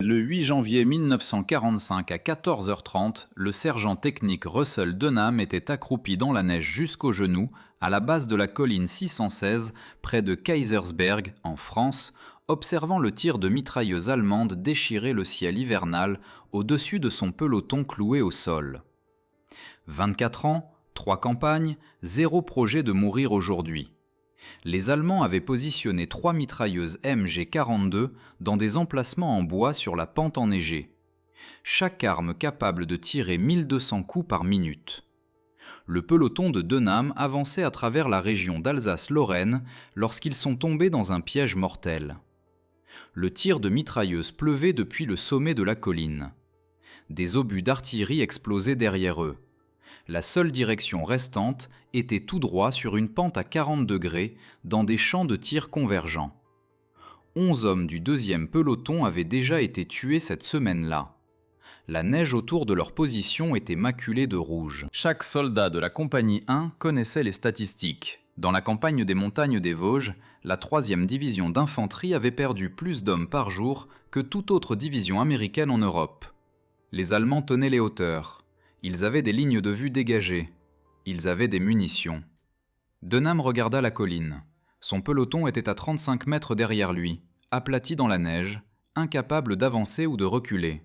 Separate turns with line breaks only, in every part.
Le 8 janvier 1945 à 14h30, le sergent technique Russell Dunham était accroupi dans la neige jusqu'aux genoux à la base de la colline 616 près de Kaysersberg, en France, observant le tir de mitrailleuses allemandes déchirer le ciel hivernal au-dessus de son peloton cloué au sol. 24 ans, 3 campagnes, 0 projet de mourir aujourd'hui. Les Allemands avaient positionné 3 mitrailleuses MG42 dans des emplacements en bois sur la pente enneigée. Chaque arme capable de tirer 1200 coups par minute. Le peloton de Dunham avançait à travers la région d'Alsace-Lorraine lorsqu'ils sont tombés dans un piège mortel. Le tir de mitrailleuses pleuvait depuis le sommet de la colline. Des obus d'artillerie explosaient derrière eux. La seule direction restante était tout droit sur une pente à 40 degrés dans des champs de tir convergents. 11 hommes du 2e peloton avaient déjà été tués cette semaine-là. La neige autour de leur position était maculée de rouge. Chaque soldat de la compagnie 1 connaissait les statistiques. Dans la campagne des montagnes des Vosges, la 3e division d'infanterie avait perdu plus d'hommes par jour que toute autre division américaine en Europe. Les Allemands tenaient les hauteurs. Ils avaient des lignes de vue dégagées. Ils avaient des munitions. Dunham regarda la colline. Son peloton était à 35 mètres derrière lui, aplati dans la neige, incapable d'avancer ou de reculer.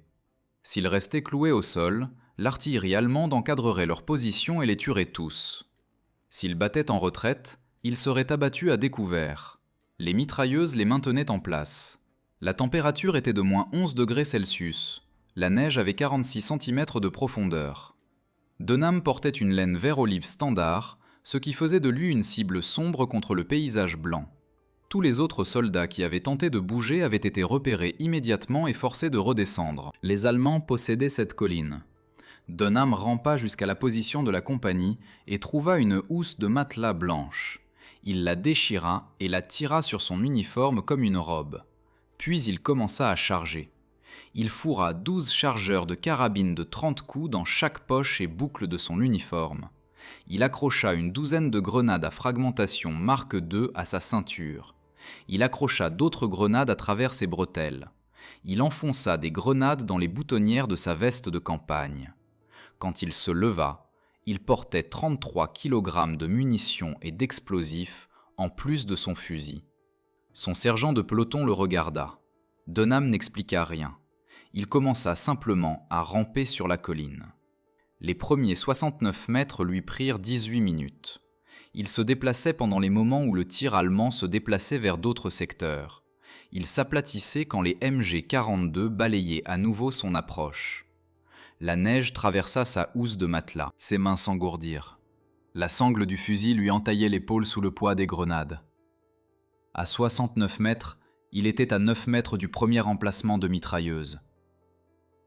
S'ils restaient cloués au sol, l'artillerie allemande encadrerait leur position et les tuerait tous. S'ils battaient en retraite, ils seraient abattus à découvert. Les mitrailleuses les maintenaient en place. La température était de moins 11 degrés Celsius. La neige avait 46 cm de profondeur. Dunham portait une laine vert-olive standard, ce qui faisait de lui une cible sombre contre le paysage blanc. Tous les autres soldats qui avaient tenté de bouger avaient été repérés immédiatement et forcés de redescendre. Les Allemands possédaient cette colline. Dunham rampa jusqu'à la position de la compagnie et trouva une housse de matelas blanche. Il la déchira et la tira sur son uniforme comme une robe. Puis il commença à charger. Il fourra 12 chargeurs de carabine de 30 coups dans chaque poche et boucle de son uniforme. Il accrocha une douzaine de grenades à fragmentation Mark II à sa ceinture. Il accrocha d'autres grenades à travers ses bretelles. Il enfonça des grenades dans les boutonnières de sa veste de campagne. Quand il se leva, il portait 33 kg de munitions et d'explosifs en plus de son fusil. Son sergent de peloton le regarda. Dunham n'expliqua rien. Il commença simplement à ramper sur la colline. Les premiers 69 mètres lui prirent 18 minutes. Il se déplaçait pendant les moments où le tir allemand se déplaçait vers d'autres secteurs. Il s'aplatissait quand les MG42 balayaient à nouveau son approche. La neige traversa sa housse de matelas. Ses mains s'engourdirent. La sangle du fusil lui entaillait l'épaule sous le poids des grenades. À 69 mètres, il était à 9 mètres du premier emplacement de mitrailleuse.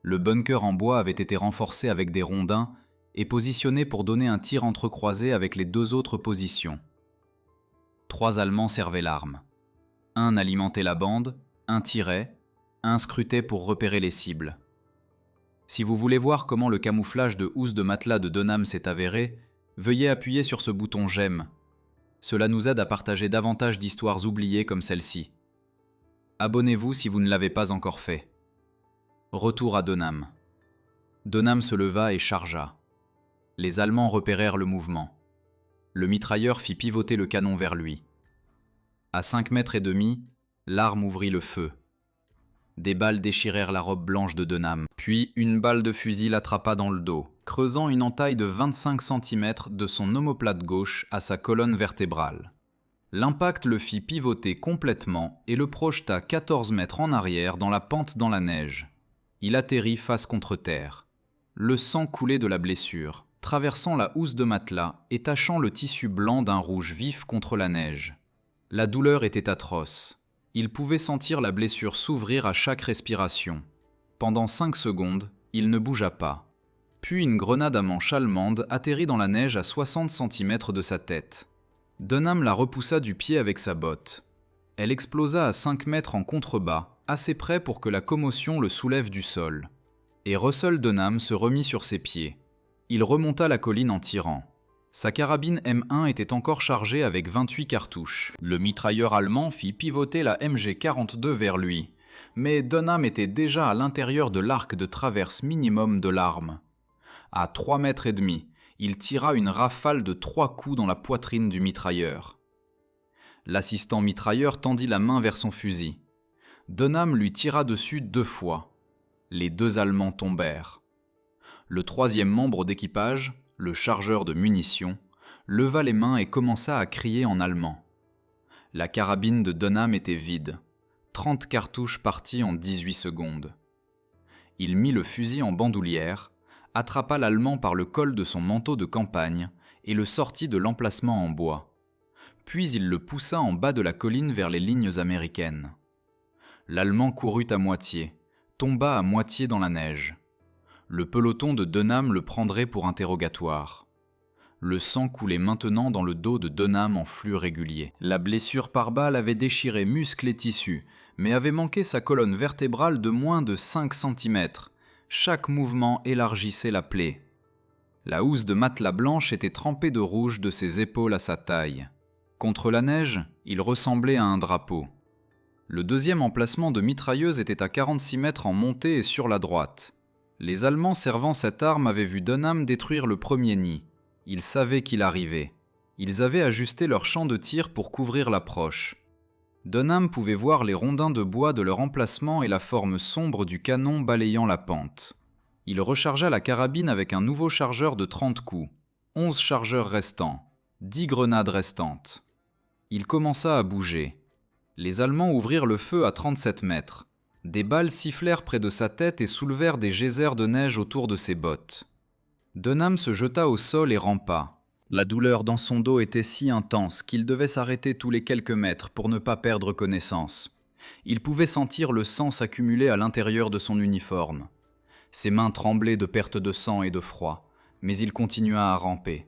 Le bunker en bois avait été renforcé avec des rondins et positionné pour donner un tir entrecroisé avec les 2 autres positions. 3 Allemands servaient l'arme. Un alimentait la bande, un tirait, un scrutait pour repérer les cibles. Si vous voulez voir comment le camouflage de housse de matelas de Dunham s'est avéré, veuillez appuyer sur ce bouton « J'aime ». Cela nous aide à partager davantage d'histoires oubliées comme celle-ci. Abonnez-vous si vous ne l'avez pas encore fait. Retour à Dunham. Dunham se leva et chargea. Les Allemands repérèrent le mouvement. Le mitrailleur fit pivoter le canon vers lui. À 5 mètres et demi, l'arme ouvrit le feu. Des balles déchirèrent la robe blanche de Dunham, puis une balle de fusil l'attrapa dans le dos, creusant une entaille de 25 cm de son omoplate gauche à sa colonne vertébrale. L'impact le fit pivoter complètement et le projeta 14 mètres en arrière dans la pente dans la neige. Il atterrit face contre terre. Le sang coulait de la blessure, traversant la housse de matelas et tachant le tissu blanc d'un rouge vif contre la neige. La douleur était atroce. Il pouvait sentir la blessure s'ouvrir à chaque respiration. Pendant 5 secondes, il ne bougea pas. Puis une grenade à manche allemande atterrit dans la neige à 60 cm de sa tête. Dunham la repoussa du pied avec sa botte. Elle explosa à 5 mètres en contrebas, assez près pour que la commotion le soulève du sol. Et Russell Dunham se remit sur ses pieds. Il remonta la colline en tirant. Sa carabine M1 était encore chargée avec 28 cartouches. Le mitrailleur allemand fit pivoter la MG42 vers lui. Mais Dunham était déjà à l'intérieur de l'arc de traverse minimum de l'arme. À 3,5 mètres, il tira une rafale de 3 coups dans la poitrine du mitrailleur. L'assistant mitrailleur tendit la main vers son fusil. Dunham lui tira dessus 2 fois. Les 2 Allemands tombèrent. Le 3e membre d'équipage, le chargeur de munitions, leva les mains et commença à crier en allemand. La carabine de Dunham était vide. 30 cartouches parties en 18 secondes. Il mit le fusil en bandoulière, attrapa l'Allemand par le col de son manteau de campagne et le sortit de l'emplacement en bois. Puis il le poussa en bas de la colline vers les lignes américaines. L'Allemand courut à moitié, tomba à moitié dans la neige. Le peloton de Dunham le prendrait pour interrogatoire. Le sang coulait maintenant dans le dos de Dunham en flux réguliers. La blessure par balle avait déchiré muscles et tissus, mais avait manqué sa colonne vertébrale de moins de 5 cm. Chaque mouvement élargissait la plaie. La housse de matelas blanche était trempée de rouge de ses épaules à sa taille. Contre la neige, il ressemblait à un drapeau. Le 2e emplacement de mitrailleuse était à 46 mètres en montée et sur la droite. Les Allemands servant cette arme avaient vu Dunham détruire le premier nid. Ils savaient qu'il arrivait. Ils avaient ajusté leur champ de tir pour couvrir l'approche. Dunham pouvait voir les rondins de bois de leur emplacement et la forme sombre du canon balayant la pente. Il rechargea la carabine avec un nouveau chargeur de 30 coups. 11 chargeurs restants. 10 grenades restantes. Il commença à bouger. Les Allemands ouvrirent le feu à 37 mètres. Des balles sifflèrent près de sa tête et soulevèrent des geysers de neige autour de ses bottes. Dunham se jeta au sol et rampa. La douleur dans son dos était si intense qu'il devait s'arrêter tous les quelques mètres pour ne pas perdre connaissance. Il pouvait sentir le sang s'accumuler à l'intérieur de son uniforme. Ses mains tremblaient de perte de sang et de froid, mais il continua à ramper.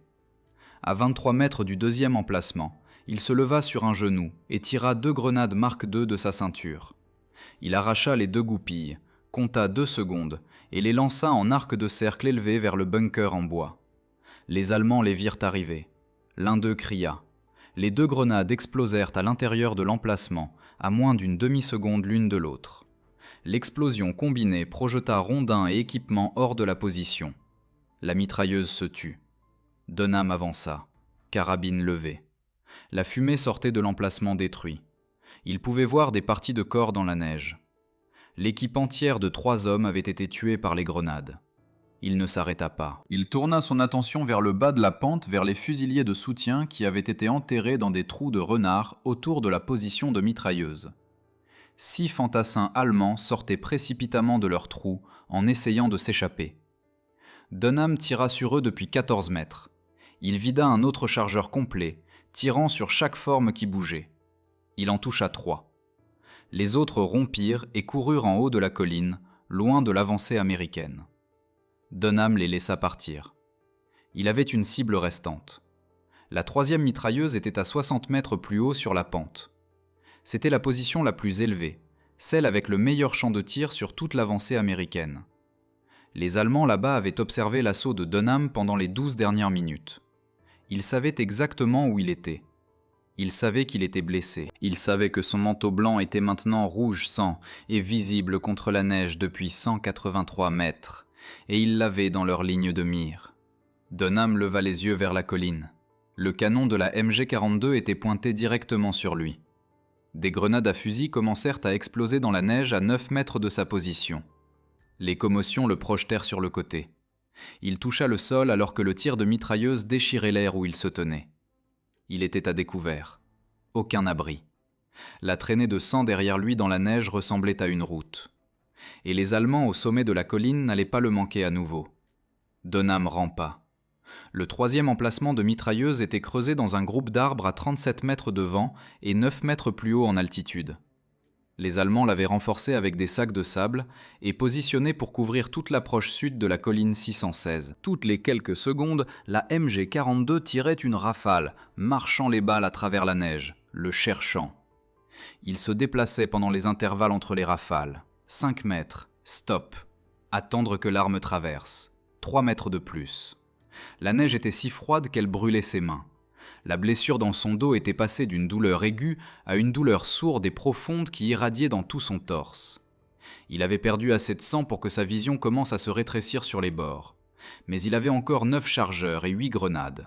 À 23 mètres du 2e emplacement, il se leva sur un genou et tira 2 grenades Mark II de sa ceinture. Il arracha les 2 goupilles, compta 2 secondes et les lança en arc de cercle élevé vers le bunker en bois. Les Allemands les virent arriver. L'un d'eux cria. Les 2 grenades explosèrent à l'intérieur de l'emplacement, à moins d'une demi-seconde l'une de l'autre. L'explosion combinée projeta rondins et équipements hors de la position. La mitrailleuse se tut. Dunham avança, carabine levée. La fumée sortait de l'emplacement détruit. Il pouvait voir des parties de corps dans la neige. L'équipe entière de 3 hommes avait été tuée par les grenades. Il ne s'arrêta pas. Il tourna son attention vers le bas de la pente, vers les fusiliers de soutien qui avaient été enterrés dans des trous de renard autour de la position de mitrailleuse. 6 fantassins allemands sortaient précipitamment de leurs trous en essayant de s'échapper. Dunham tira sur eux depuis 14 mètres. Il vida un autre chargeur complet, tirant sur chaque forme qui bougeait. Il en toucha 3. Les autres rompirent et coururent en haut de la colline, loin de l'avancée américaine. Dunham les laissa partir. Il avait une cible restante. La 3e mitrailleuse était à 60 mètres plus haut sur la pente. C'était la position la plus élevée, celle avec le meilleur champ de tir sur toute l'avancée américaine. Les Allemands là-bas avaient observé l'assaut de Dunham pendant les 12 dernières minutes. Ils savaient exactement où il était. Ils savaient qu'il était blessé. Ils savaient que son manteau blanc était maintenant rouge sang et visible contre la neige depuis 183 mètres, et ils l'avaient dans leur ligne de mire. Dunham leva les yeux vers la colline. Le canon de la MG42 était pointé directement sur lui. Des grenades à fusil commencèrent à exploser dans la neige à 9 mètres de sa position. Les commotions le projetèrent sur le côté. Il toucha le sol alors que le tir de mitrailleuse déchirait l'air où il se tenait. Il était à découvert. Aucun abri. La traînée de sang derrière lui dans la neige ressemblait à une route. Et les Allemands au sommet de la colline n'allaient pas le manquer à nouveau. Dunham rampa. Le 3e emplacement de mitrailleuse était creusé dans un groupe d'arbres à 37 mètres de vent et 9 mètres plus haut en altitude. Les Allemands l'avaient renforcé avec des sacs de sable et positionné pour couvrir toute l'approche sud de la colline 616. Toutes les quelques secondes, la MG42 tirait une rafale, marchant les balles à travers la neige, le cherchant. Il se déplaçait pendant les intervalles entre les rafales. 5 mètres, stop. Attendre que l'arme traverse. 3 mètres de plus. La neige était si froide qu'elle brûlait ses mains. La blessure dans son dos était passée d'une douleur aiguë à une douleur sourde et profonde qui irradiait dans tout son torse. Il avait perdu assez de sang pour que sa vision commence à se rétrécir sur les bords. Mais il avait encore 9 chargeurs et 8 grenades.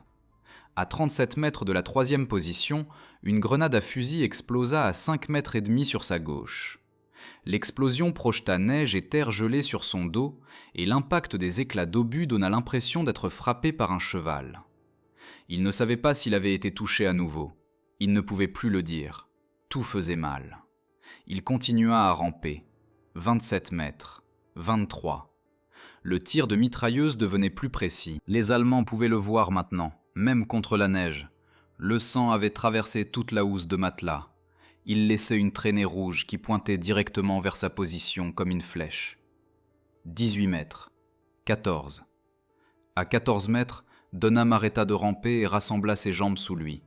À 37 mètres de la 3e position, une grenade à fusil explosa à 5 mètres et demi sur sa gauche. L'explosion projeta neige et terre gelée sur son dos, et l'impact des éclats d'obus donna l'impression d'être frappé par un cheval. Il ne savait pas s'il avait été touché à nouveau. Il ne pouvait plus le dire. Tout faisait mal. Il continua à ramper. 27 mètres. 23. Le tir de mitrailleuse devenait plus précis. Les Allemands pouvaient le voir maintenant, même contre la neige. Le sang avait traversé toute la housse de matelas. Il laissait une traînée rouge qui pointait directement vers sa position comme une flèche. 18 mètres. 14. À 14 mètres, Dunham arrêta de ramper et rassembla ses jambes sous lui.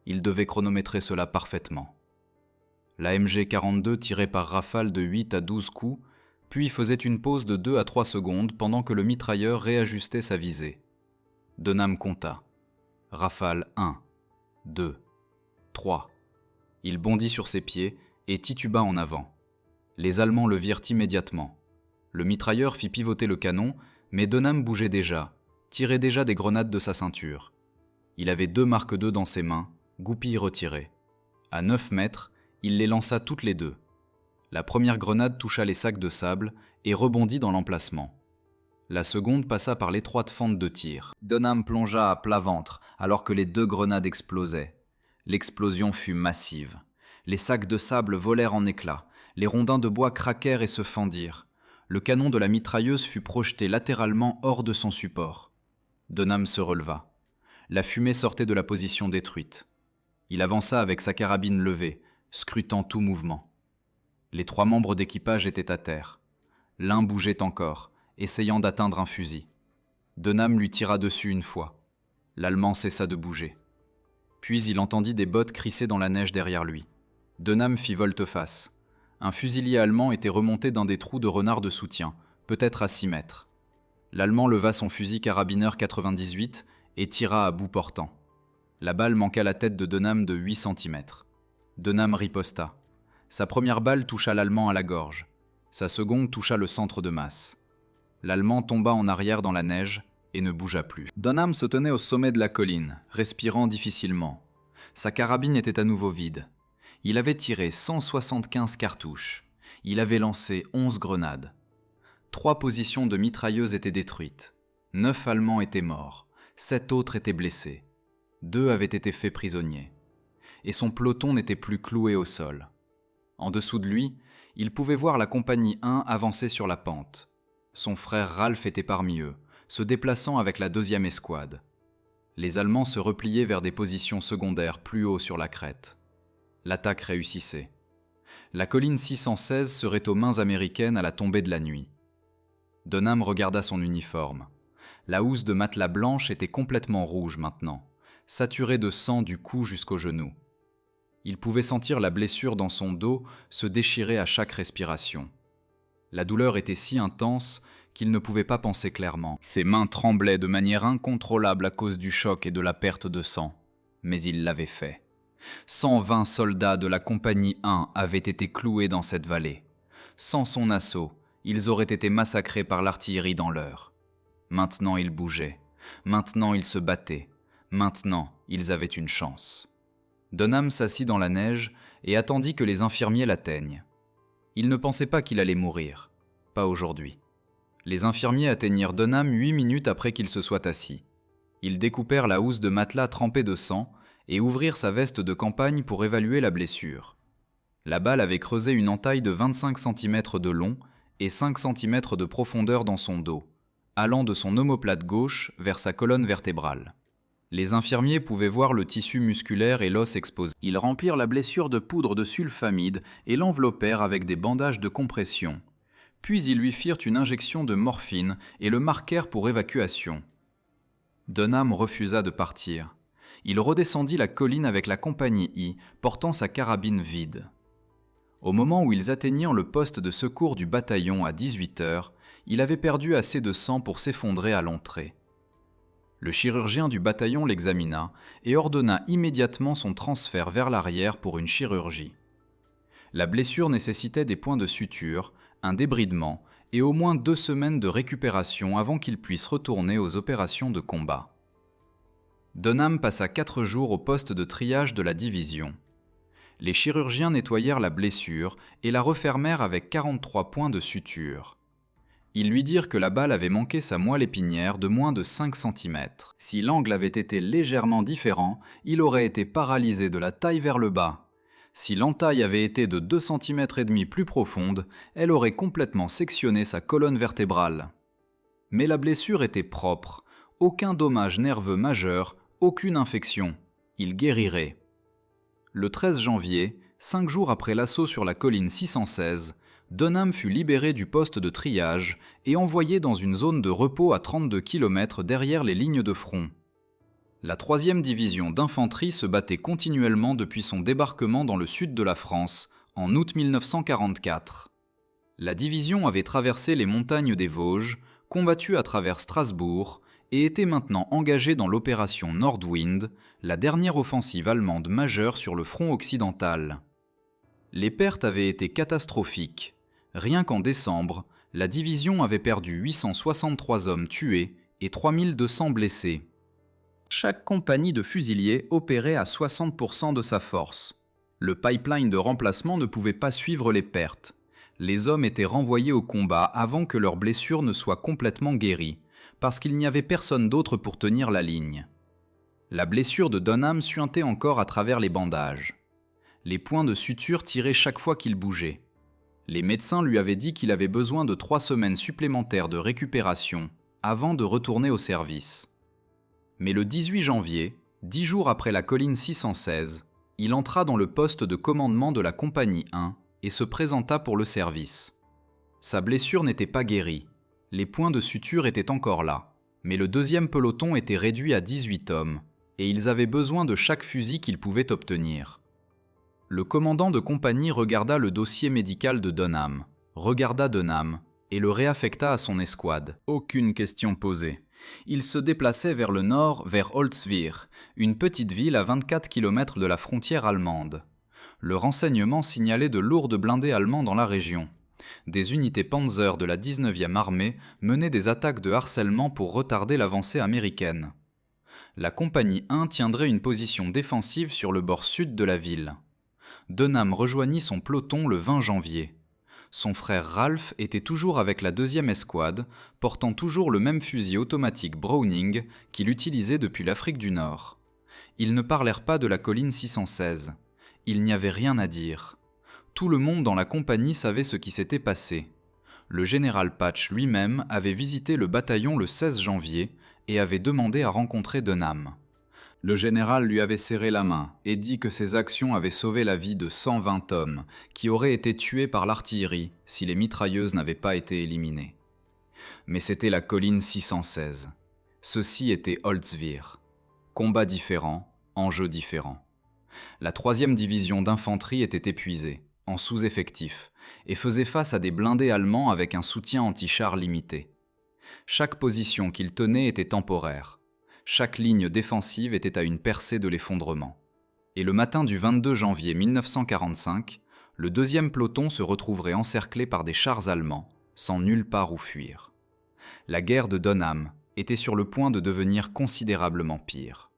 Il devait chronométrer cela parfaitement. La MG-42 tirait par rafale de 8 à 12 coups, puis faisait une pause de 2 à 3 secondes pendant que le mitrailleur réajustait sa visée. Dunham compta. Rafale 1, 2, 3. Il bondit sur ses pieds et tituba en avant. Les Allemands le virent immédiatement. Le mitrailleur fit pivoter le canon, mais Dunham bougeait déjà, tirait déjà des grenades de sa ceinture. Il avait 2 Mark II dans ses mains, goupilles retirées. À 9 mètres, il les lança toutes les deux. La première grenade toucha les sacs de sable et rebondit dans l'emplacement. La seconde passa par l'étroite fente de tir. Dunham plongea à plat ventre alors que les 2 grenades explosaient. L'explosion fut massive. Les sacs de sable volèrent en éclats. Les rondins de bois craquèrent et se fendirent. Le canon de la mitrailleuse fut projeté latéralement hors de son support. Dunham se releva. La fumée sortait de la position détruite. Il avança avec sa carabine levée, scrutant tout mouvement. Les 3 membres d'équipage étaient à terre. L'un bougeait encore, essayant d'atteindre un fusil. Dunham lui tira dessus une fois. L'Allemand cessa de bouger. Puis il entendit des bottes crisser dans la neige derrière lui. Dunham fit volte-face. Un fusilier allemand était remonté d'un des trous de renard de soutien, peut-être à 6 mètres. L'Allemand leva son fusil carabineur 98 et tira à bout portant. La balle manqua la tête de Dunham de 8 cm. Dunham riposta. Sa première balle toucha l'Allemand à la gorge. Sa seconde toucha le centre de masse. L'Allemand tomba en arrière dans la neige et ne bougea plus. Dunham se tenait au sommet de la colline, respirant difficilement. Sa carabine était à nouveau vide. Il avait tiré 175 cartouches. Il avait lancé 11 grenades. 3 positions de mitrailleuses étaient détruites. 9 Allemands étaient morts. 7 autres étaient blessés. 2 avaient été faits prisonniers. Et son peloton n'était plus cloué au sol. En dessous de lui, il pouvait voir la compagnie 1 avancer sur la pente. Son frère Ralph était parmi eux, se déplaçant avec la 2e escouade. Les Allemands se repliaient vers des positions secondaires plus haut sur la crête. L'attaque réussissait. La colline 616 serait aux mains américaines à la tombée de la nuit. Dunham regarda son uniforme. La housse de matelas blanche était complètement rouge maintenant, saturée de sang du cou jusqu'aux genoux. Il pouvait sentir la blessure dans son dos se déchirer à chaque respiration. La douleur était si intense qu'il ne pouvait pas penser clairement. Ses mains tremblaient de manière incontrôlable à cause du choc et de la perte de sang. Mais il l'avait fait. 120 soldats de la compagnie 1 avaient été cloués dans cette vallée. Sans son assaut, ils auraient été massacrés par l'artillerie dans l'heure. Maintenant ils bougeaient. Maintenant ils se battaient. Maintenant ils avaient une chance. Dunham s'assit dans la neige et attendit que les infirmiers l'atteignent. Il ne pensait pas qu'il allait mourir. Pas aujourd'hui. Les infirmiers atteignirent Dunham 8 minutes après qu'il se soit assis. Ils découpèrent la housse de matelas trempée de sang et ouvrirent sa veste de campagne pour évaluer la blessure. La balle avait creusé une entaille de 25 cm de long et 5 cm de profondeur dans son dos, allant de son omoplate gauche vers sa colonne vertébrale. Les infirmiers pouvaient voir le tissu musculaire et l'os exposés. Ils remplirent la blessure de poudre de sulfamide et l'enveloppèrent avec des bandages de compression. Puis ils lui firent une injection de morphine et le marquèrent pour évacuation. Dunham refusa de partir. Il redescendit la colline avec la compagnie I, portant sa carabine vide. Au moment où ils atteignirent le poste de secours du bataillon à 18 heures, il avait perdu assez de sang pour s'effondrer à l'entrée. Le chirurgien du bataillon l'examina et ordonna immédiatement son transfert vers l'arrière pour une chirurgie. La blessure nécessitait des points de suture, un débridement et au moins 2 semaines de récupération avant qu'il puisse retourner aux opérations de combat. Dunham passa 4 jours au poste de triage de la division. Les chirurgiens nettoyèrent la blessure et la refermèrent avec 43 points de suture. Ils lui dirent que la balle avait manqué sa moelle épinière de moins de 5 cm. Si l'angle avait été légèrement différent, il aurait été paralysé de la taille vers le bas. Si l'entaille avait été de 2,5 cm plus profonde, elle aurait complètement sectionné sa colonne vertébrale. Mais la blessure était propre, aucun dommage nerveux majeur, aucune infection. Il guérirait. Le 13 janvier, 5 jours après l'assaut sur la colline 616, Dunham fut libéré du poste de triage et envoyé dans une zone de repos à 32 km derrière les lignes de front. La 3e division d'infanterie se battait continuellement depuis son débarquement dans le sud de la France, en août 1944. La division avait traversé les montagnes des Vosges, combattu à travers Strasbourg, et était maintenant engagée dans l'opération Nordwind, la dernière offensive allemande majeure sur le front occidental. Les pertes avaient été catastrophiques. Rien qu'en décembre, la division avait perdu 863 hommes tués et 3200 blessés. Chaque compagnie de fusiliers opérait à 60% de sa force. Le pipeline de remplacement ne pouvait pas suivre les pertes. Les hommes étaient renvoyés au combat avant que leurs blessures ne soient complètement guéries, parce qu'il n'y avait personne d'autre pour tenir la ligne. La blessure de Dunham suintait encore à travers les bandages. Les points de suture tiraient chaque fois qu'il bougeait. Les médecins lui avaient dit qu'il avait besoin de 3 semaines supplémentaires de récupération avant de retourner au service. Mais le 18 janvier, 10 jours après la colline 616, il entra dans le poste de commandement de la compagnie 1 et se présenta pour le service. Sa blessure n'était pas guérie. Les points de suture étaient encore là, mais le 2e peloton était réduit à 18 hommes, et ils avaient besoin de chaque fusil qu'ils pouvaient obtenir. Le commandant de compagnie regarda le dossier médical de Dunham, regarda Dunham, et le réaffecta à son escouade. Aucune question posée. Il se déplaçait vers le nord, vers Holzwihr, une petite ville à 24 km de la frontière allemande. Le renseignement signalait de lourdes blindés allemands dans la région. Des unités Panzer de la 19e armée menaient des attaques de harcèlement pour retarder l'avancée américaine. La compagnie 1 tiendrait une position défensive sur le bord sud de la ville. Dunham rejoignit son peloton le 20 janvier. Son frère Ralph était toujours avec la 2e escouade, portant toujours le même fusil automatique Browning qu'il utilisait depuis l'Afrique du Nord. Ils ne parlèrent pas de la colline 616. Il n'y avait rien à dire. Tout le monde dans la compagnie savait ce qui s'était passé. Le général Patch lui-même avait visité le bataillon le 16 janvier et avait demandé à rencontrer Dunham. Le général lui avait serré la main et dit que ses actions avaient sauvé la vie de 120 hommes qui auraient été tués par l'artillerie si les mitrailleuses n'avaient pas été éliminées. Mais c'était la colline 616. Ceci était Holzwihr. Combat différent, enjeux différents. La 3e division d'infanterie était épuisée, en sous-effectif, et faisait face à des blindés allemands avec un soutien anti-char limité. Chaque position qu'ils tenaient était temporaire. Chaque ligne défensive était à une percée de l'effondrement. Et le matin du 22 janvier 1945, le 2e peloton se retrouverait encerclé par des chars allemands, sans nulle part où fuir. La guerre de Dunham était sur le point de devenir considérablement pire.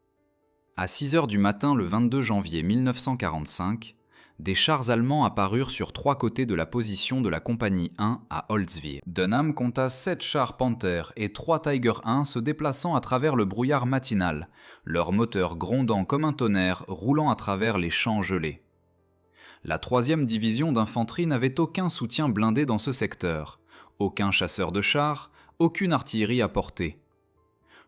À 6 heures du matin le 22 janvier 1945, des chars allemands apparurent sur 3 côtés de la position de la compagnie 1 à Holzwihr. Dunham compta 7 chars Panther et 3 Tiger I se déplaçant à travers le brouillard matinal, leurs moteurs grondant comme un tonnerre roulant à travers les champs gelés. La 3e division d'infanterie n'avait aucun soutien blindé dans ce secteur, aucun chasseur de chars, aucune artillerie à portée.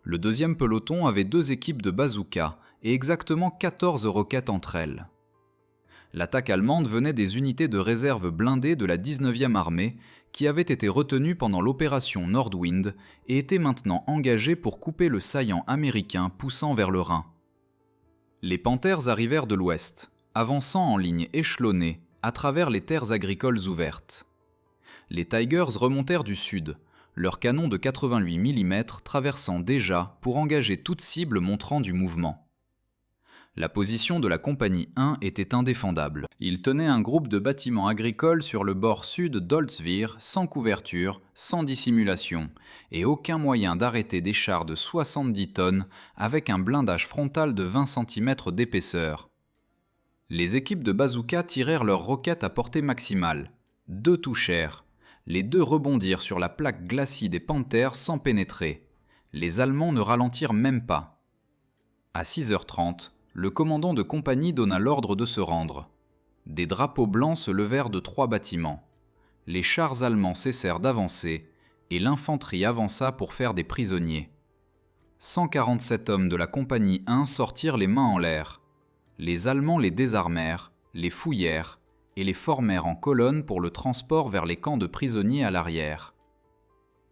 Le 2e peloton avait 2 équipes de bazookas et exactement 14 roquettes entre elles. L'attaque allemande venait des unités de réserve blindées de la 19e armée qui avaient été retenues pendant l'opération Nordwind et étaient maintenant engagées pour couper le saillant américain poussant vers le Rhin. Les Panthers arrivèrent de l'ouest, avançant en ligne échelonnée à travers les terres agricoles ouvertes. Les Tigers remontèrent du sud, leurs canons de 88 mm traversant déjà pour engager toute cible montrant du mouvement. La position de la compagnie 1 était indéfendable. Il tenait un groupe de bâtiments agricoles sur le bord sud d'Holtzwihr, sans couverture, sans dissimulation, et aucun moyen d'arrêter des chars de 70 tonnes avec un blindage frontal de 20 cm d'épaisseur. Les équipes de bazooka tirèrent leurs roquettes à portée maximale. 2 touchèrent. Les 2 rebondirent sur la plaque glacie des Panthers sans pénétrer. Les Allemands ne ralentirent même pas. À 6h30, le commandant de compagnie donna l'ordre de se rendre. Des drapeaux blancs se levèrent de 3 bâtiments. Les chars allemands cessèrent d'avancer et l'infanterie avança pour faire des prisonniers. 147 hommes de la compagnie 1 sortirent les mains en l'air. Les Allemands les désarmèrent, les fouillèrent et les formèrent en colonne pour le transport vers les camps de prisonniers à l'arrière.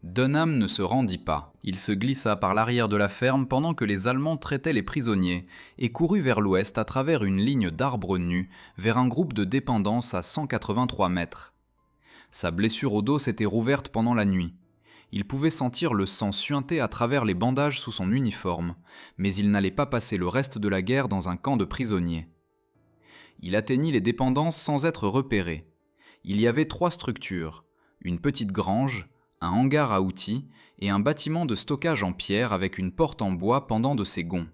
Dunham ne se rendit pas. Il se glissa par l'arrière de la ferme pendant que les Allemands traitaient les prisonniers et courut vers l'ouest à travers une ligne d'arbres nus vers un groupe de dépendances à 183 mètres. Sa blessure au dos s'était rouverte pendant la nuit. Il pouvait sentir le sang suinter à travers les bandages sous son uniforme, mais il n'allait pas passer le reste de la guerre dans un camp de prisonniers. Il atteignit les dépendances sans être repéré. Il y avait 3 structures, une petite grange, un hangar à outils et un bâtiment de stockage en pierre avec une porte en bois pendant de ses gonds.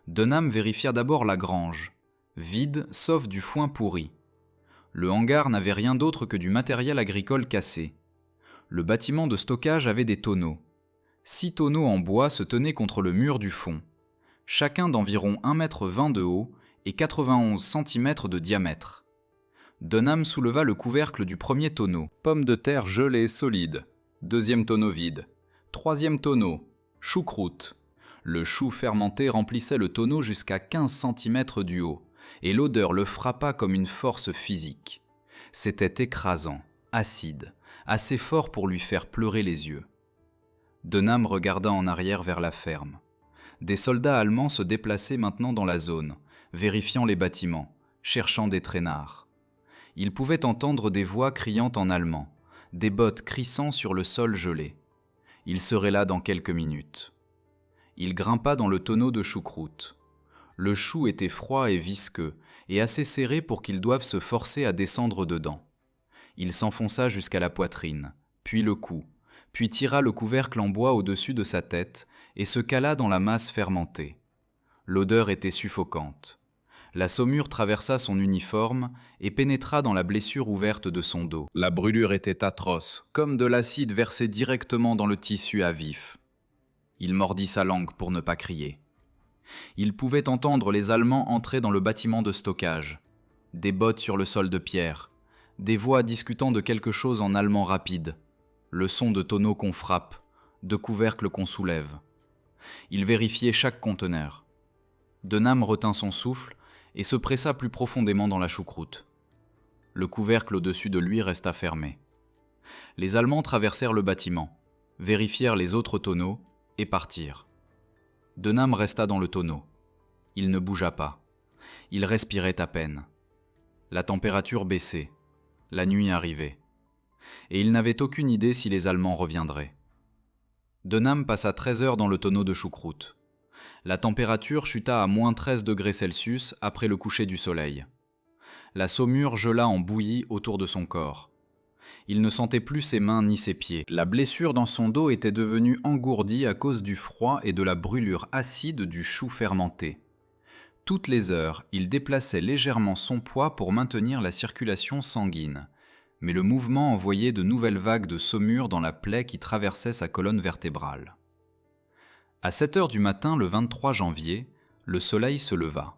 Dunham vérifia d'abord la grange, vide sauf du foin pourri. Le hangar n'avait rien d'autre que du matériel agricole cassé. Le bâtiment de stockage avait des tonneaux. 6 tonneaux en bois se tenaient contre le mur du fond, chacun d'environ 1,20 m de haut et 91 cm de diamètre. Dunham souleva le couvercle du premier tonneau. Pommes de terre gelées solides. Deuxième tonneau vide. Troisième tonneau. Choucroute. Le chou fermenté remplissait le tonneau jusqu'à 15 cm du haut, et l'odeur le frappa comme une force physique. C'était écrasant, acide, assez fort pour lui faire pleurer les yeux. Dunham regarda en arrière vers la ferme. Des soldats allemands se déplaçaient maintenant dans la zone, vérifiant les bâtiments, cherchant des traînards. Il pouvait entendre des voix criant en allemand, des bottes crissant sur le sol gelé. Il serait là dans quelques minutes. Il grimpa dans le tonneau de choucroute. Le chou était froid et visqueux, et assez serré pour qu'il doive se forcer à descendre dedans. Il s'enfonça jusqu'à la poitrine, puis le cou, puis tira le couvercle en bois au-dessus de sa tête et se cala dans la masse fermentée. L'odeur était suffocante. La saumure traversa son uniforme et pénétra dans la blessure ouverte de son dos. La brûlure était atroce, comme de l'acide versé directement dans le tissu à vif. Il mordit sa langue pour ne pas crier. Il pouvait entendre les Allemands entrer dans le bâtiment de stockage. Des bottes sur le sol de pierre, des voix discutant de quelque chose en allemand rapide, le son de tonneaux qu'on frappe, de couvercles qu'on soulève. Il vérifiait chaque conteneur. Dunham retint son souffle et se pressa plus profondément dans la choucroute. Le couvercle au-dessus de lui resta fermé. Les Allemands traversèrent le bâtiment, vérifièrent les autres tonneaux et partirent. Dunham resta dans le tonneau. Il ne bougea pas. Il respirait à peine. La température baissait. La nuit arrivait. Et il n'avait aucune idée si les Allemands reviendraient. Dunham passa 13 heures dans le tonneau de choucroute. La température chuta à moins 13 degrés Celsius après le coucher du soleil. La saumure gela en bouillie autour de son corps. Il ne sentait plus ses mains ni ses pieds. La blessure dans son dos était devenue engourdie à cause du froid et de la brûlure acide du chou fermenté. Toutes les heures, il déplaçait légèrement son poids pour maintenir la circulation sanguine, mais le mouvement envoyait de nouvelles vagues de saumure dans la plaie qui traversait sa colonne vertébrale. À 7 heures du matin, le 23 janvier, le soleil se leva.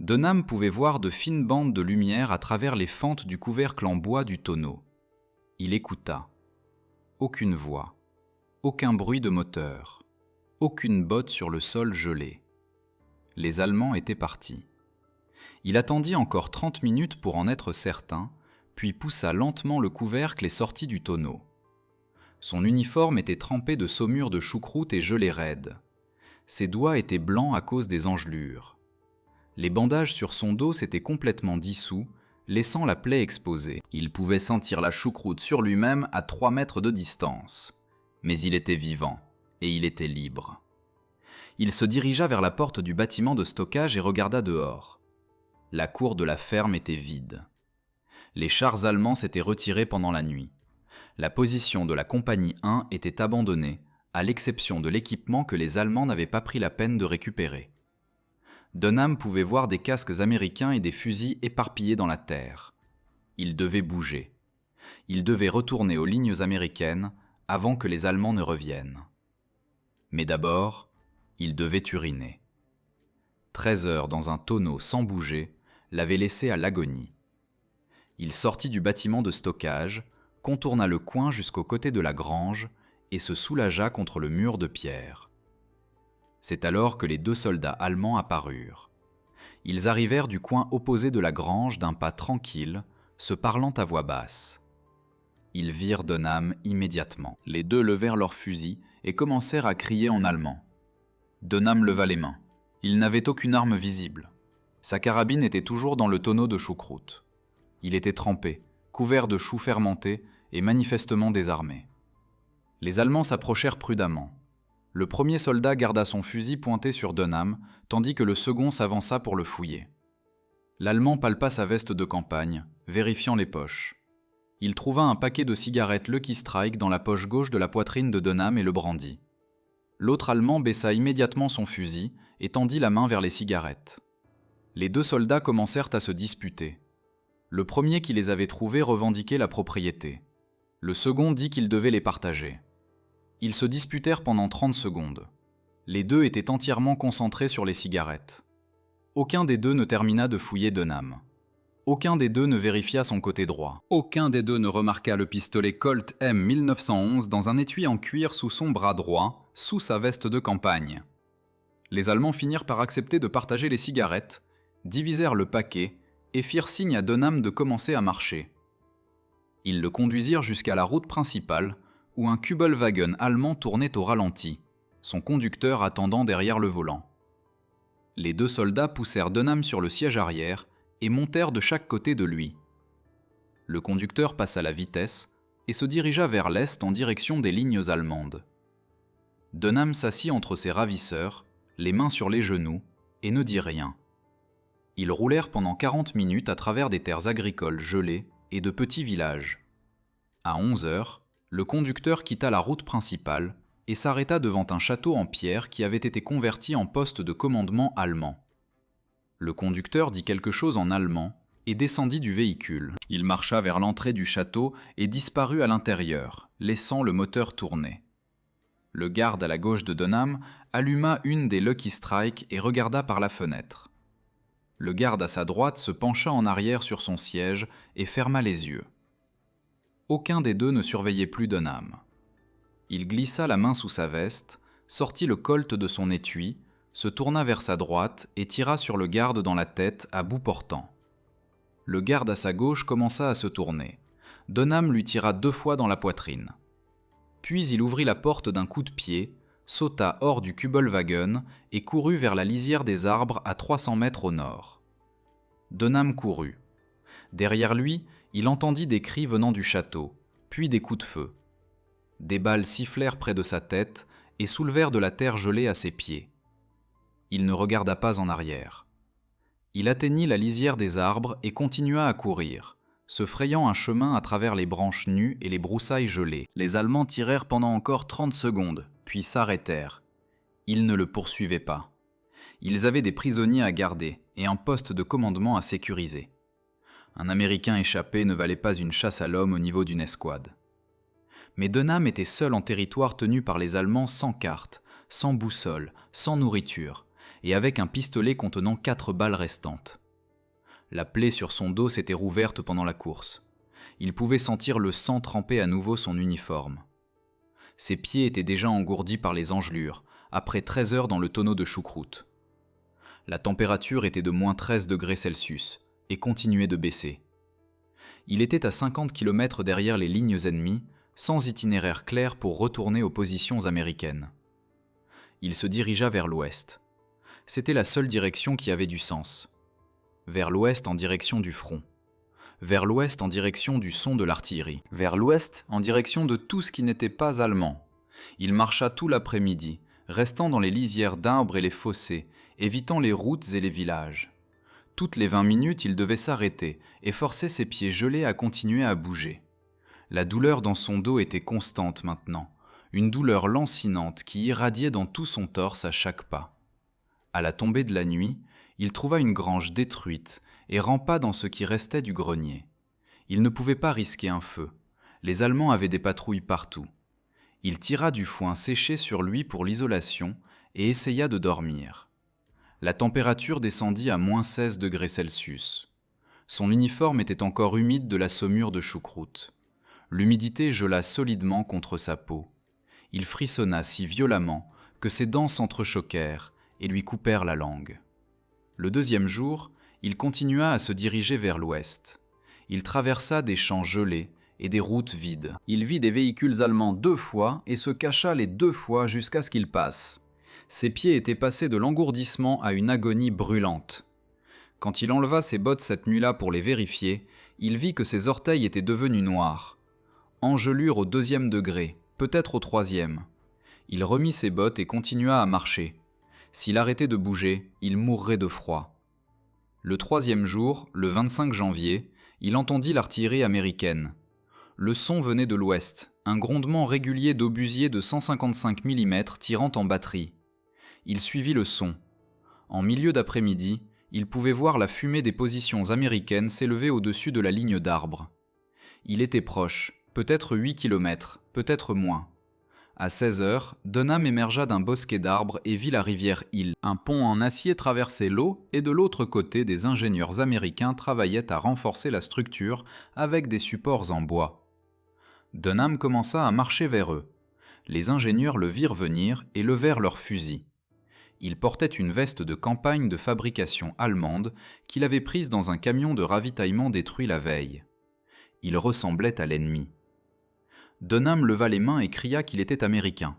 Dunham pouvait voir de fines bandes de lumière à travers les fentes du couvercle en bois du tonneau. Il écouta. Aucune voix, aucun bruit de moteur, aucune botte sur le sol gelé. Les Allemands étaient partis. Il attendit encore 30 minutes pour en être certain, puis poussa lentement le couvercle et sortit du tonneau. Son uniforme était trempé de saumure de choucroute et gelé raide. Ses doigts étaient blancs à cause des engelures. Les bandages sur son dos s'étaient complètement dissous, laissant la plaie exposée. Il pouvait sentir la choucroute sur lui-même à 3 mètres de distance. Mais il était vivant, et il était libre. Il se dirigea vers la porte du bâtiment de stockage et regarda dehors. La cour de la ferme était vide. Les chars allemands s'étaient retirés pendant la nuit. La position de la compagnie 1 était abandonnée, à l'exception de l'équipement que les Allemands n'avaient pas pris la peine de récupérer. Dunham pouvait voir des casques américains et des fusils éparpillés dans la terre. Il devait bouger. Il devait retourner aux lignes américaines avant que les Allemands ne reviennent. Mais d'abord, il devait uriner. 13 heures dans un tonneau sans bouger l'avaient laissé à l'agonie. Il sortit du bâtiment de stockage, contourna le coin jusqu'au côté de la grange et se soulagea contre le mur de pierre. C'est alors que les 2 soldats allemands apparurent. Ils arrivèrent du coin opposé de la grange d'un pas tranquille, se parlant à voix basse. Ils virent Dunham immédiatement. Les 2 levèrent leurs fusils et commencèrent à crier en allemand. Dunham leva les mains. Il n'avait aucune arme visible. Sa carabine était toujours dans le tonneau de choucroute. Il était trempé, couvert de choux fermentés et manifestement désarmé. Les Allemands s'approchèrent prudemment. Le premier soldat garda son fusil pointé sur Dunham, tandis que le second s'avança pour le fouiller. L'Allemand palpa sa veste de campagne, vérifiant les poches. Il trouva un paquet de cigarettes Lucky Strike dans la poche gauche de la poitrine de Dunham et le brandit. L'autre Allemand baissa immédiatement son fusil et tendit la main vers les cigarettes. Les 2 soldats commencèrent à se disputer. Le premier qui les avait trouvés revendiquait la propriété. Le second dit qu'il devait les partager. Ils se disputèrent pendant 30 secondes. Les 2 étaient entièrement concentrés sur les cigarettes. Aucun des 2 ne termina de fouiller Dunham. Aucun des 2 ne vérifia son côté droit. Aucun des 2 ne remarqua le pistolet Colt M1911 dans un étui en cuir sous son bras droit, sous sa veste de campagne. Les Allemands finirent par accepter de partager les cigarettes, divisèrent le paquet et firent signe à Dunham de commencer à marcher. Ils le conduisirent jusqu'à la route principale, où un Kübelwagen allemand tournait au ralenti, son conducteur attendant derrière le volant. Les 2 soldats poussèrent Dunham sur le siège arrière et montèrent de chaque côté de lui. Le conducteur passa la vitesse et se dirigea vers l'est en direction des lignes allemandes. Dunham s'assit entre ses ravisseurs, les mains sur les genoux, et ne dit rien. Ils roulèrent pendant 40 minutes à travers des terres agricoles gelées et de petits villages. À 11 heures, le conducteur quitta la route principale et s'arrêta devant un château en pierre qui avait été converti en poste de commandement allemand. Le conducteur dit quelque chose en allemand et descendit du véhicule. Il marcha vers l'entrée du château et disparut à l'intérieur, laissant le moteur tourner. Le garde à la gauche de Dunham alluma une des Lucky Strike et regarda par la fenêtre. Le garde à sa droite se pencha en arrière sur son siège et ferma les yeux. Aucun des 2 ne surveillait plus Dunham. Il glissa la main sous sa veste, sortit le colt de son étui, se tourna vers sa droite et tira sur le garde dans la tête à bout portant. Le garde à sa gauche commença à se tourner. Dunham lui tira 2 fois dans la poitrine. Puis il ouvrit la porte d'un coup de pied, sauta hors du Kübelwagen et courut vers la lisière des arbres à 300 mètres au nord. Dunham courut. Derrière lui, il entendit des cris venant du château, puis des coups de feu. Des balles sifflèrent près de sa tête et soulevèrent de la terre gelée à ses pieds. Il ne regarda pas en arrière. Il atteignit la lisière des arbres et continua à courir, se frayant un chemin à travers les branches nues et les broussailles gelées. Les Allemands tirèrent pendant encore 30 secondes, puis s'arrêtèrent. Ils ne le poursuivaient pas. Ils avaient des prisonniers à garder et un poste de commandement à sécuriser. Un Américain échappé ne valait pas une chasse à l'homme au niveau d'une escouade. Mais Dunham était seul en territoire tenu par les Allemands sans carte, sans boussole, sans nourriture, et avec un pistolet contenant 4 balles restantes. La plaie sur son dos s'était rouverte pendant la course. Il pouvait sentir le sang tremper à nouveau son uniforme. Ses pieds étaient déjà engourdis par les engelures, après 13 heures dans le tonneau de choucroute. La température était de moins 13 degrés Celsius, et continuait de baisser. Il était à 50 km derrière les lignes ennemies, sans itinéraire clair pour retourner aux positions américaines. Il se dirigea vers l'ouest. C'était la seule direction qui avait du sens. Vers l'ouest en direction du front. Vers l'ouest en direction du son de l'artillerie. Vers l'ouest en direction de tout ce qui n'était pas allemand. Il marcha tout l'après-midi, restant dans les lisières d'arbres et les fossés, évitant les routes et les villages. Toutes les 20 minutes, il devait s'arrêter et forcer ses pieds gelés à continuer à bouger. La douleur dans son dos était constante maintenant, une douleur lancinante qui irradiait dans tout son torse à chaque pas. À la tombée de la nuit, il trouva une grange détruite et rampa dans ce qui restait du grenier. Il ne pouvait pas risquer un feu. Les Allemands avaient des patrouilles partout. Il tira du foin séché sur lui pour l'isolation et essaya de dormir. La température descendit à -16 degrés Celsius. Son uniforme était encore humide de la saumure de choucroute. L'humidité gela solidement contre sa peau. Il frissonna si violemment que ses dents s'entrechoquèrent et lui coupèrent la langue. Le deuxième jour, il continua à se diriger vers l'ouest. Il traversa des champs gelés et des routes vides. Il vit des véhicules allemands 2 fois et se cacha les 2 fois jusqu'à ce qu'ils passent. Ses pieds étaient passés de l'engourdissement à une agonie brûlante. Quand il enleva ses bottes cette nuit-là pour les vérifier, il vit que ses orteils étaient devenus noirs. Engelure au 2e degré, peut-être au 3e. Il remit ses bottes et continua à marcher. S'il arrêtait de bouger, il mourrait de froid. Le 3e jour, le 25 janvier, il entendit l'artillerie américaine. Le son venait de l'ouest, un grondement régulier d'obusiers de 155 mm tirant en batterie. Il suivit le son. En milieu d'après-midi, il pouvait voir la fumée des positions américaines s'élever au-dessus de la ligne d'arbres. Il était proche, peut-être 8 km, peut-être moins. À 16 heures, Dunham émergea d'un bosquet d'arbres et vit la rivière Hill. Un pont en acier traversait l'eau et de l'autre côté, des ingénieurs américains travaillaient à renforcer la structure avec des supports en bois. Dunham commença à marcher vers eux. Les ingénieurs le virent venir et levèrent leurs fusils. Il portait une veste de campagne de fabrication allemande qu'il avait prise dans un camion de ravitaillement détruit la veille. Il ressemblait à l'ennemi. Dunham leva les mains et cria qu'il était américain.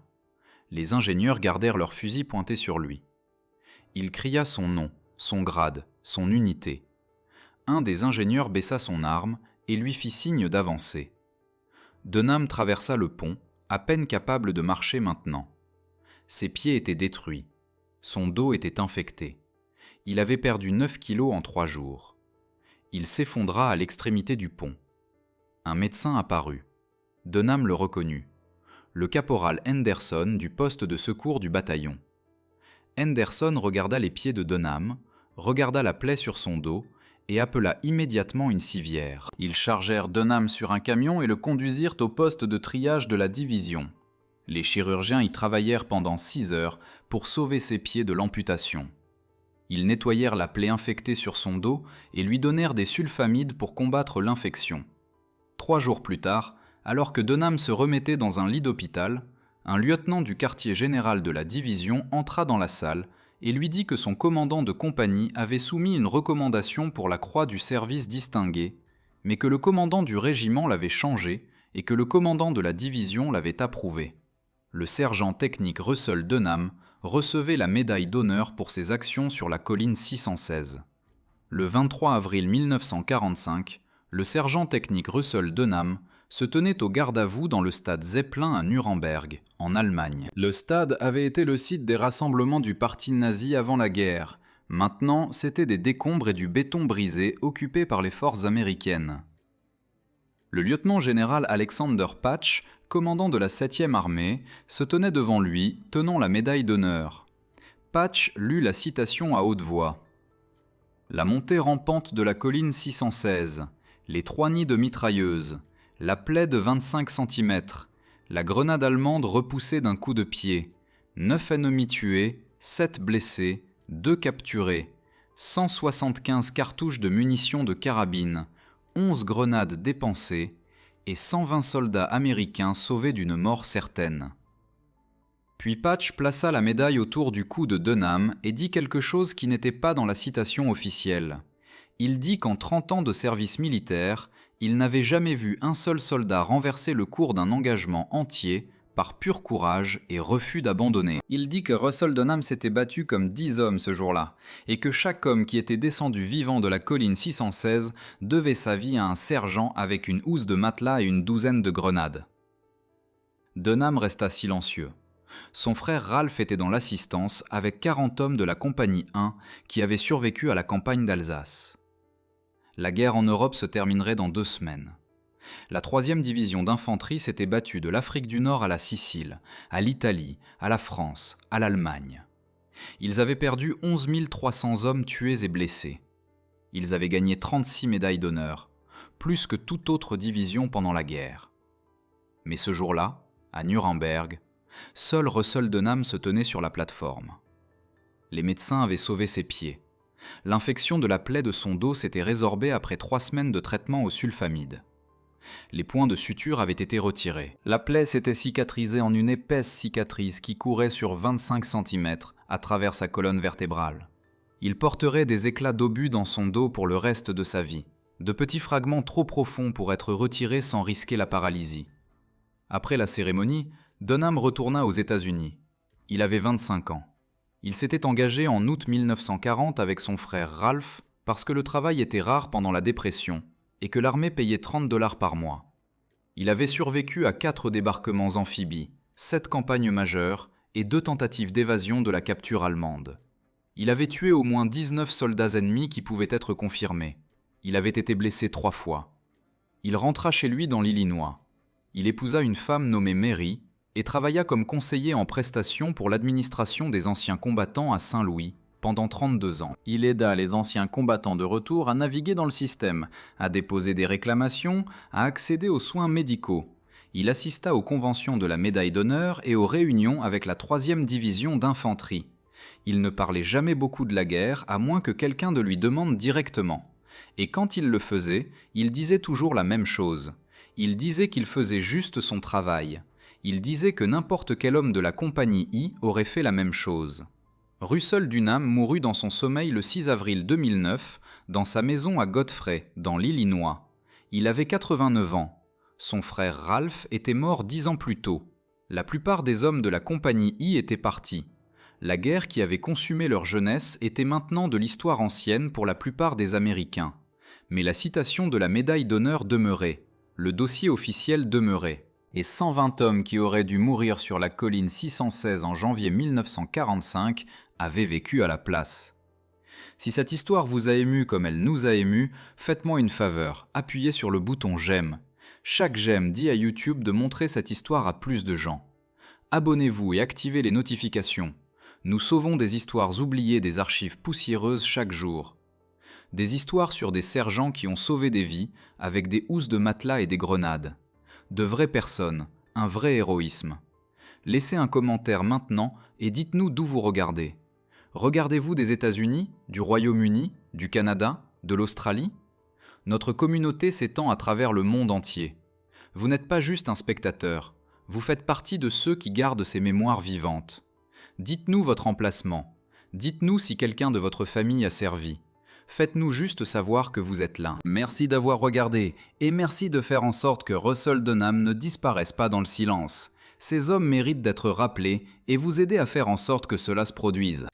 Les ingénieurs gardèrent leurs fusils pointés sur lui. Il cria son nom, son grade, son unité. Un des ingénieurs baissa son arme et lui fit signe d'avancer. Dunham traversa le pont, à peine capable de marcher maintenant. Ses pieds étaient détruits. Son dos était infecté. Il avait perdu 9 kilos en 3 jours. Il s'effondra à l'extrémité du pont. Un médecin apparut. Dunham le reconnut. Le caporal Henderson du poste de secours du bataillon. Henderson regarda les pieds de Dunham, regarda la plaie sur son dos et appela immédiatement une civière. Ils chargèrent Dunham sur un camion et le conduisirent au poste de triage de la division. Les chirurgiens y travaillèrent pendant 6 heures pour sauver ses pieds de l'amputation. Ils nettoyèrent la plaie infectée sur son dos et lui donnèrent des sulfamides pour combattre l'infection. 3 jours plus tard, alors que Dunham se remettait dans un lit d'hôpital, un lieutenant du quartier général de la division entra dans la salle et lui dit que son commandant de compagnie avait soumis une recommandation pour la croix du service distingué, mais que le commandant du régiment l'avait changée et que le commandant de la division l'avait approuvée. Le sergent technique Russell Dunham recevait la médaille d'honneur pour ses actions sur la colline 616. Le 23 avril 1945, le sergent technique Russell Dunham se tenait au garde-à-vous dans le stade Zeppelin à Nuremberg, en Allemagne. Le stade avait été le site des rassemblements du parti nazi avant la guerre. Maintenant, c'étaient des décombres et du béton brisé occupés par les forces américaines. Le lieutenant-général Alexander Patch, commandant de la 7e armée, se tenait devant lui, tenant la médaille d'honneur. Patch lut la citation à haute voix. « La montée rampante de la colline 616, les 3 nids de mitrailleuses, la plaie de 25 cm, la grenade allemande repoussée d'un coup de pied, 9 ennemis tués, 7 blessés, 2 capturés, 175 cartouches de munitions de carabine, 11 grenades dépensées et 120 soldats américains sauvés d'une mort certaine. » Puis Patch plaça la médaille autour du cou de Dunham et dit quelque chose qui n'était pas dans la citation officielle. Il dit qu'en 30 ans de service militaire, il n'avait jamais vu un seul soldat renverser le cours d'un engagement entier par pur courage et refus d'abandonner. Il dit que Russell Dunham s'était battu comme 10 hommes ce jour-là, et que chaque homme qui était descendu vivant de la colline 616 devait sa vie à un sergent avec une housse de matelas et une douzaine de grenades. Dunham resta silencieux. Son frère Ralph était dans l'assistance avec 40 hommes de la compagnie 1 qui avaient survécu à la campagne d'Alsace. La guerre en Europe se terminerait dans 2 semaines. La 3e division d'infanterie s'était battue de l'Afrique du Nord à la Sicile, à l'Italie, à la France, à l'Allemagne. Ils avaient perdu 11 300 hommes tués et blessés. Ils avaient gagné 36 médailles d'honneur, plus que toute autre division pendant la guerre. Mais ce jour-là, à Nuremberg, seul Russell Denham se tenait sur la plateforme. Les médecins avaient sauvé ses pieds. L'infection de la plaie de son dos s'était résorbée après 3 semaines de traitement au sulfamide. Les points de suture avaient été retirés. La plaie s'était cicatrisée en une épaisse cicatrice qui courait sur 25 cm à travers sa colonne vertébrale. Il porterait des éclats d'obus dans son dos pour le reste de sa vie, de petits fragments trop profonds pour être retirés sans risquer la paralysie. Après la cérémonie, Denham retourna aux États-Unis. Il avait 25 ans. Il s'était engagé en août 1940 avec son frère Ralph parce que le travail était rare pendant la dépression et que l'armée payait 30 $ par mois. Il avait survécu à 4 débarquements amphibies, 7 campagnes majeures et 2 tentatives d'évasion de la capture allemande. Il avait tué au moins 19 soldats ennemis qui pouvaient être confirmés. Il avait été blessé 3 fois. Il rentra chez lui dans l'Illinois. Il épousa une femme nommée Mary et travailla comme conseiller en prestation pour l'administration des anciens combattants à Saint-Louis pendant 32 ans. Il aida les anciens combattants de retour à naviguer dans le système, à déposer des réclamations, à accéder aux soins médicaux. Il assista aux conventions de la médaille d'honneur et aux réunions avec la 3e division d'infanterie. Il ne parlait jamais beaucoup de la guerre, à moins que quelqu'un de lui demande directement. Et quand il le faisait, il disait toujours la même chose. Il disait qu'il faisait juste son travail. Il disait que n'importe quel homme de la compagnie I aurait fait la même chose. Russell Denham mourut dans son sommeil le 6 avril 2009, dans sa maison à Godfrey, dans l'Illinois. Il avait 89 ans. Son frère Ralph était mort 10 ans plus tôt. La plupart des hommes de la compagnie I étaient partis. La guerre qui avait consumé leur jeunesse était maintenant de l'histoire ancienne pour la plupart des Américains. Mais la citation de la médaille d'honneur demeurait. Le dossier officiel demeurait. Et 120 hommes qui auraient dû mourir sur la colline 616 en janvier 1945 avaient vécu à la place. Si cette histoire vous a ému comme elle nous a émus, faites-moi une faveur, appuyez sur le bouton j'aime. Chaque j'aime dit à YouTube de montrer cette histoire à plus de gens. Abonnez-vous et activez les notifications. Nous sauvons des histoires oubliées des archives poussiéreuses chaque jour. Des histoires sur des sergents qui ont sauvé des vies avec des housses de matelas et des grenades. De vraies personnes, un vrai héroïsme. Laissez un commentaire maintenant et dites-nous d'où vous regardez. Regardez-vous des États-Unis, du Royaume-Uni, du Canada, de l'Australie? Notre communauté s'étend à travers le monde entier. Vous n'êtes pas juste un spectateur, vous faites partie de ceux qui gardent ces mémoires vivantes. Dites-nous votre emplacement. Dites-nous si quelqu'un de votre famille a servi. Faites-nous juste savoir que vous êtes là. Merci d'avoir regardé et merci de faire en sorte que Russell Denham ne disparaisse pas dans le silence. Ces hommes méritent d'être rappelés et vous aider à faire en sorte que cela se produise.